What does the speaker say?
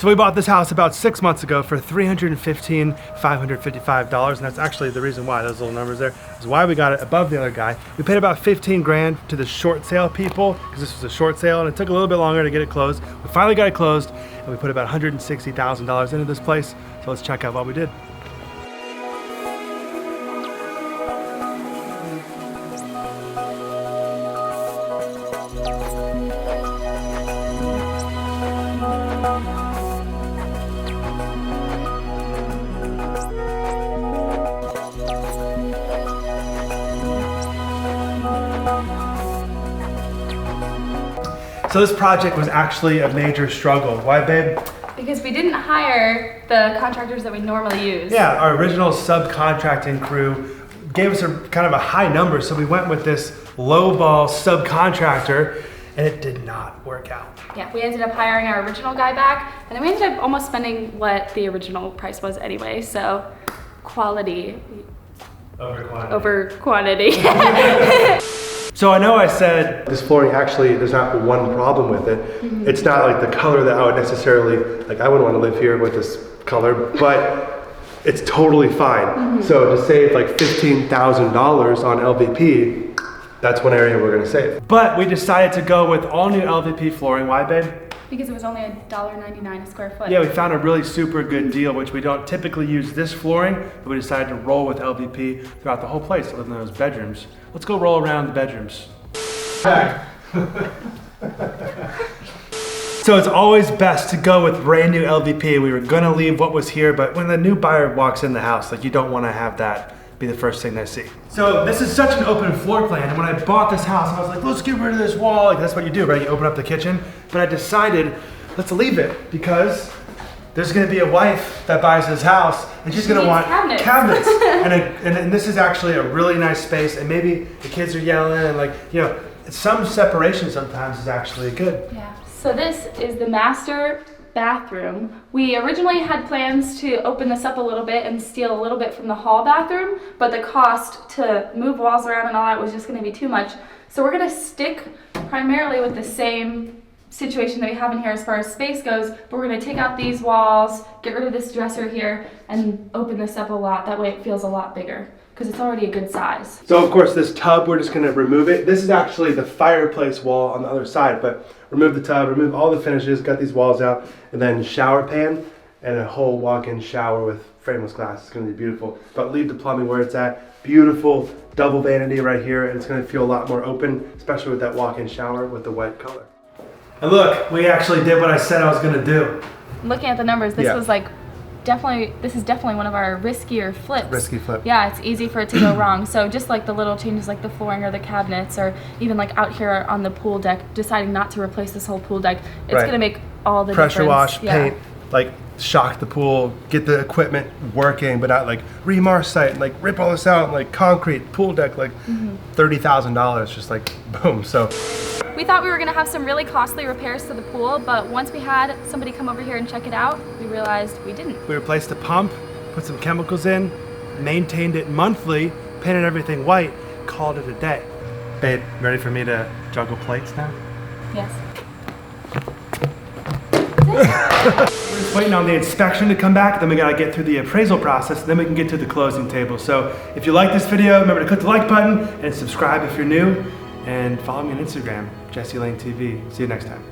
So we bought this house about 6 months ago for $315,555, and that's actually the reason why, those little numbers there, is why we got it above the other guy. We paid about 15 grand to the short sale people, because this was a short sale, and it took a little bit longer to get it closed. We finally got it closed, and we put about $160,000 into this place, so let's check out what we did. So this project was actually a major struggle. Why, babe? Because we didn't hire the contractors that we normally use. Yeah, our original subcontracting crew gave us a kind of a high number, so we went with this lowball subcontractor, and it did not work out. Yeah, we ended up hiring our original guy back, and then we ended up almost spending what the original price was anyway, so quality over quantity. So I know I said this flooring actually, there's not one problem with it. Mm-hmm. It's not like the color that I would necessarily, like I wouldn't want to live here with this color, but it's totally fine. Mm-hmm. So to save like $15,000 on LVP, that's one area we're gonna save. But we decided to go with all new LVP flooring. Why, babe? Because it was only $1.99 a square foot. Yeah, we found a really super good deal, which we don't typically use this flooring, but we decided to roll with LVP throughout the whole place, other than those bedrooms. Let's go roll around the bedrooms. So it's always best to go with brand new LVP. We were gonna leave what was here, but when the new buyer walks in the house, like you don't wanna have that be the first thing they see. So this is such an open floor plan, and when I bought this house, I was like, let's get rid of this wall. Like that's what you do, right? You open up the kitchen. But I decided, let's leave it, because there's gonna be a wife that buys this house, and she's gonna want cabinets. and this is actually a really nice space, and maybe the kids are yelling, and like, you know, some separation sometimes is actually good. Yeah, so this is the master bathroom. We originally had plans to open this up a little bit and steal a little bit from the hall bathroom, but the cost to move walls around and all that was just going to be too much. So we're going to stick primarily with the same situation that we have in here as far as space goes, but we're going to take out these walls, get rid of this dresser here, and open this up a lot. That way it feels a lot bigger, because it's already a good size. So of course this tub, we're just gonna remove it. This is actually the fireplace wall on the other side, but remove the tub, remove all the finishes, got these walls out, and then shower pan and a whole walk-in shower with frameless glass. It's gonna be beautiful. But leave the plumbing where it's at. Beautiful double vanity right here, and it's gonna feel a lot more open, especially with that walk-in shower with the white color. And look, we actually did what I said I was gonna do. Looking at the numbers, this was like this is definitely one of our riskier flips. Risky flip. Yeah, it's easy for it to go wrong. So just like the little changes like the flooring or the cabinets, or even like out here on the pool deck, deciding not to replace this whole pool deck, it's gonna make all the pressure difference. Wash, paint, like shock the pool, get the equipment working, but not like remarcite and like rip all this out and like concrete, pool deck, like $30,000, just like boom. So we thought we were gonna have some really costly repairs to the pool, but once we had somebody come over here and check it out, we realized we didn't. We replaced the pump, put some chemicals in, maintained it monthly, painted everything white, called it a day. Babe, ready for me to juggle plates now? Yes. We're just waiting on the inspection to come back, then we gotta get through the appraisal process, then we can get to the closing table. So if you like this video, remember to click the like button and subscribe if you're new, and follow me on Instagram, Jesse Lane TV. See you next time.